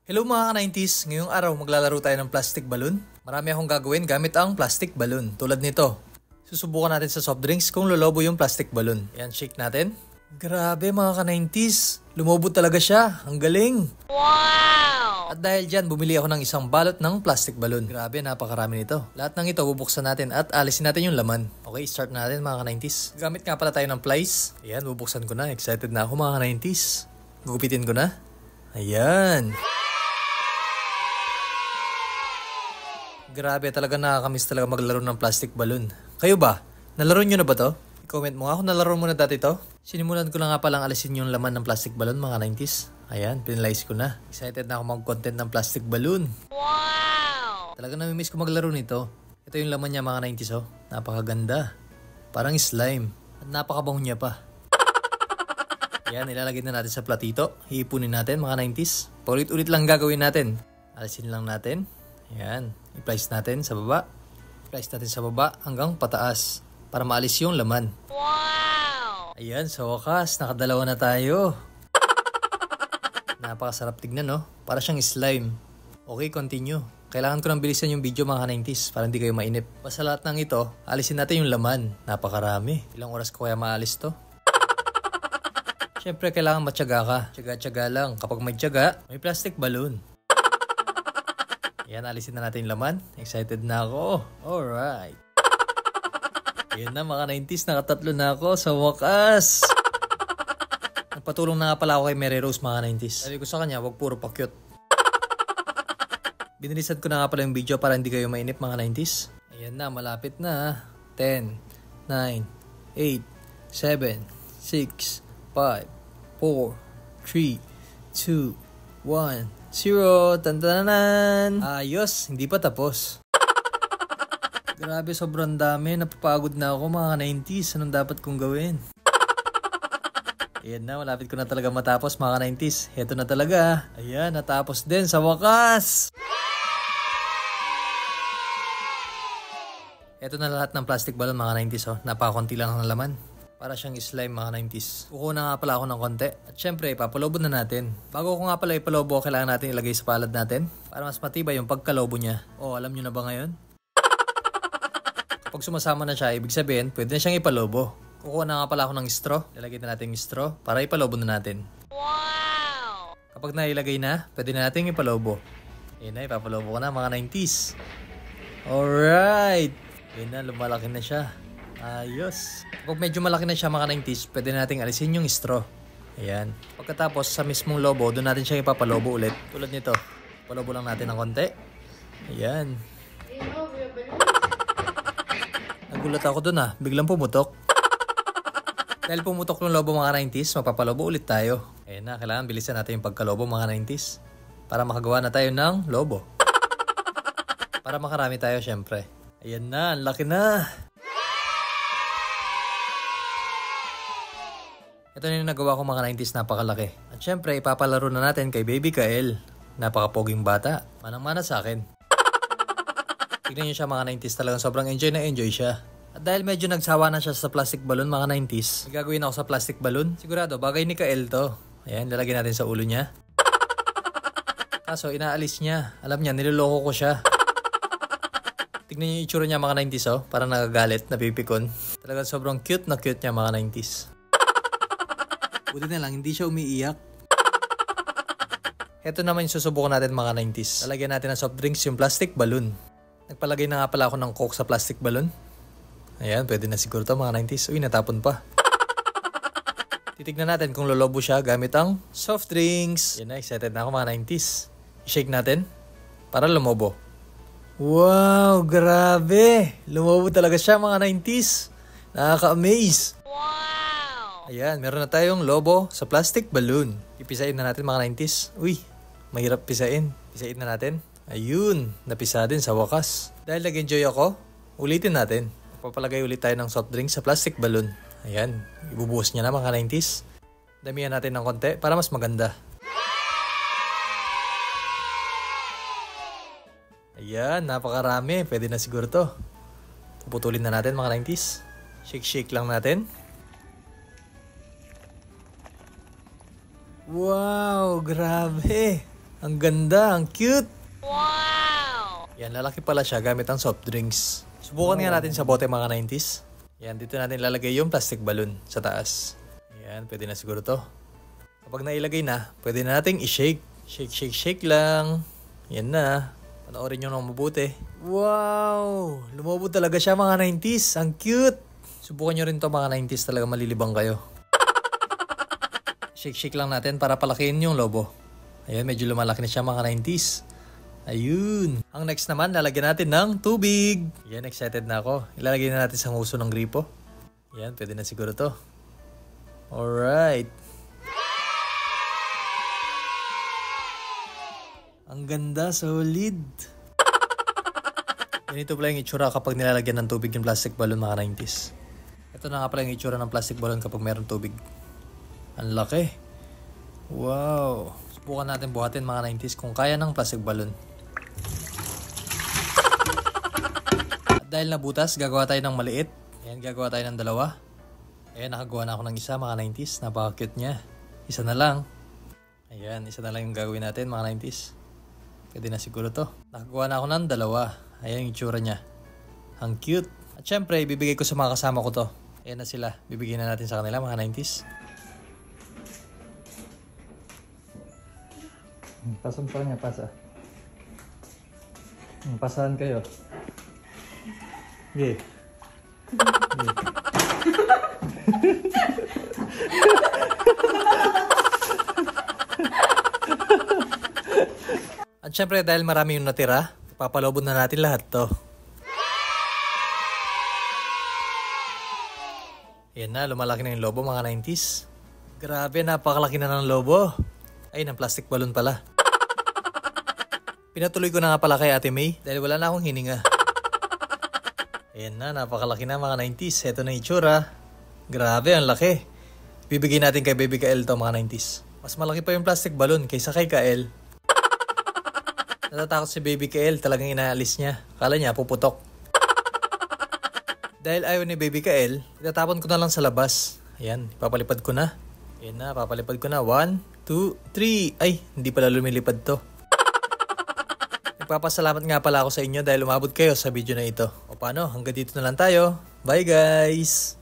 Hello mga ka-90s, ngayong araw maglalaro tayo ng plastic balloon. Marami akong gagawin gamit ang plastic balloon. Tulad nito, susubukan natin sa soft drinks kung lolobo yung plastic balloon. Ayan, shake natin. Grabe mga ka-90s, lumobo talaga siya. Ang galing! Wow! At dahil dyan, bumili ako ng isang balot ng plastic balloon. Grabe, napakarami nito. Lahat ng ito bubuksan natin at alisin natin yung laman. Okay, start natin mga ka-90s. Gamit nga pala tayo ng plies. Ayan, bubuksan ko na. Excited na ako mga ka-90s. Gugupitin ko na. Ayan! Grabe, talaga nakakamiss talaga maglaro ng plastic balloon. Kayo ba? Nalaro nyo na ba to? I-comment mo nga kung nalaro mo na dati to. Sinimulan ko na nga palang alisin yung laman ng plastic balloon mga 90s. Ayan, pinalize ko na. Excited na ako mag-content ng plastic balloon. Wow! Talaga namimiss ko maglaro nito. Ito yung laman niya mga 90s oh. Napakaganda. Parang slime. At napakabango niya pa. Ayan, ilalagay na natin sa platito. Hiipunin natin mga 90s. Paulit-ulit lang gagawin natin. Alisin lang natin. Ayan, i-place natin sa baba. I-place natin sa baba hanggang pataas para maalis yung laman. Wow! Ayan, sa wakas, nakadalawa na tayo. Napakasarap tignan, no? Para siyang slime. Okay, continue. Kailangan ko nang bilisan yung video mga 90s para hindi kayo mainip. Basta lahat ng ito, alisin natin yung laman. Napakarami. Ilang oras ko kaya maalis to? Siyempre, kailangan matyaga ka. Tyaga-tyaga lang. Kapag may tyaga, may plastic balloon. Ayan, alisin na natin yung laman. Excited na ako. Alright. Ayan na mga 90s, nakatatlo na ako sa wakas. Nagpatulong na nga pala ako kay Mary Rose mga 90s. Sabi ko sa kanya, wag puro pa-cute. Binilisan ko na nga pala yung video para hindi kayo mainip mga 90s. Ayan na, malapit na. 10, 9, 8, 7, 6, 5, 4, 3, 2, 1, 0. Tantananan. Ayos, hindi pa tapos. Grabe, sobrang dami. Napapagod na ako mga 90s. Anong dapat kong gawin? Ayan na, malapit ko na talaga matapos mga 90s. Heto na talaga. Ayan, natapos din sa wakas. Heto na lahat ng plastic balloon mga 90s. Oh. Napakakunti lang ang laman. Para siyang slime mga 90s. Kukuha nga pala ako ng konti. At syempre, ipapalobo na natin. Bago ko nga pala ipalobo, kailangan natin ilagay sa palad natin. Para mas matibay yung pagkalobo niya. Oh, alam nyo na ba ngayon? Kapag sumasama na siya, ibig sabihin, pwede na siyang ipalobo. Kukuha na nga pala ako ng straw. Ilagay na natin yung straw para ipalobo na natin. Wow! Kapag nailagay na, pwede na natin ipalobo. Ayan na, ipapalobo ko na mga 90s. Alright! Ayan na, lumalaki na siya. Ayos. Kapag medyo malaki na siya mga 90s, pwede nating alisin yung straw. Ayan. Pagkatapos sa mismong lobo, doon natin siya ipapalobo ulit. Tulad nito. Palobo lang natin ng konti. Ayan. Nagulat ako doon biglang pumutok. Dahil pumutok yung lobo mga 90s, mapapalobo ulit tayo. Ayan na, kailangan bilisan natin yung pagkalobo mga 90s. Para makagawa na tayo ng lobo. Para makarami tayo syempre. Ayan na, ang laki na. Ito na yung nagawa ko mga 90s, napakalaki. At syempre, ipapalaro na natin kay Baby Kael. Napakapoging bata. Manang-mana sa akin. Tignan nyo siya mga 90s, talagang sobrang enjoy na enjoy siya. At dahil medyo nagsawa na siya sa plastic balloon mga 90s, gagawin ako sa plastic balloon. Sigurado, bagay ni Kael to. Ayan, lalagyan natin sa ulo niya. Kaso, inaalis niya. Alam niya, niloloko ko siya. Tignan nyo yung itsura niya mga 90s oh. Parang nagagalit, napipikon. Talagang sobrang cute na cute niya mga 90s. Buti na lang, hindi siya umiiyak. Ito naman yung susubukan natin mga 90s. Lalagyan natin ng soft drinks yung plastic balloon. Nagpalagay na nga pala ako ng coke sa plastic balloon. Ayan, pwede na siguro ito mga 90s. Uy, natapon pa. Titignan natin kung lolobo siya gamit ang soft drinks. Yan na, excited na ako mga 90s. I-shake natin para lumobo. Wow, grabe. Lumobo talaga siya mga 90s. Nakaka-amaze. Ayan, meron na tayong lobo sa plastic balloon. Ipisain na natin mga 90s. Uy, mahirap pisain. Pisain na natin. Ayun, napisa din sa wakas. Dahil nag-enjoy ako, ulitin natin. Papalagay ulit tayo ng soft drink sa plastic balloon. Ayan, ibubuhos niya na mga 90s. Damihan natin ng konti para mas maganda. Ayan, napakarami. Pwede na siguro to. Puputulin na natin mga 90s. Shake-shake lang natin. Wow, grabe. Ang ganda, ang cute. Wow! Yan, lalaki pala siya gamit ang soft drinks. Subukan nga natin sa bote mga 90s. Yan, dito natin lalagay yung plastic balloon sa taas. Yan, pwede na siguro to. Kapag nailagay na, pwede na nating i-shake. Shake, shake, shake lang. Yan na. Panoorin nyo nang mabuti. Wow! Lumabot talaga siya mga 90s. Ang cute! Subukan nyo rin to mga 90s, talaga malilibang kayo. Shake, shake lang natin para palakihin yung lobo. Ayan, medyo lumalaki na siya mga 90s. Ayun. Ang next naman, lalagyan natin ng tubig. Yan, excited na ako. Ilalagay na natin sa nguso ng gripo. Yan, pwede na siguro to. Alright. Ang ganda, solid. Ganito pala yung itsura kapag nilalagyan ng tubig yung plastic balloon mga 90s. Ito na nga pala yung itsura ng plastic balloon kapag mayroong tubig. Ang laki. Wow. Subukan natin buhatin mga 90s kung kaya ng plastic balloon. At dahil nabutas, gagawa tayo ng maliit. Ayan, gagawa tayo ng dalawa. Ayan, nakagawa na ako ng isa mga 90s. Napaka-cute niya. Isa na lang. Ayan, isa na lang yung gagawin natin mga 90s. Pwede na siguro to. Nakagawa na ako ng dalawa. Ayan yung itsura niya. Ang cute. At syempre, ibibigay ko sa mga kasama ko to. Ayan na sila. Bibigyan na natin sa kanila mga 90s. Pasang pa niya, pasa. Pasahan kayo. Okay. At syempre dahil marami yung natira, papalobon na natin lahat to. Yan na, lumalaki na yung lobo mga 90s. Grabe, napakalaki na ng lobo. Ay, ng plastic balloon pala. Pinatuloy ko na nga pala kay Ate May dahil wala na akong hininga. Ayan na, napakalaki na mga 90s. Ito na yung itsura. Grabe, ang laki. Bibigyan natin kay Baby Kael to mga 90s. Mas malaki pa yung plastic balloon kaysa kay Kael. Natatakot si Baby Kael, talagang inaalis niya. Akala niya puputok. Dahil ayaw ni Baby Kael, itatapon ko na lang sa labas. Ayan, ipapalipad ko na. Ayan na, papalipad ko na. 1, 2, 3. Ay, hindi pala lumilipad to. Nagpapasalamat nga pala ako sa inyo dahil umabot kayo sa video na ito. O paano, hanggang dito na lang tayo. Bye guys!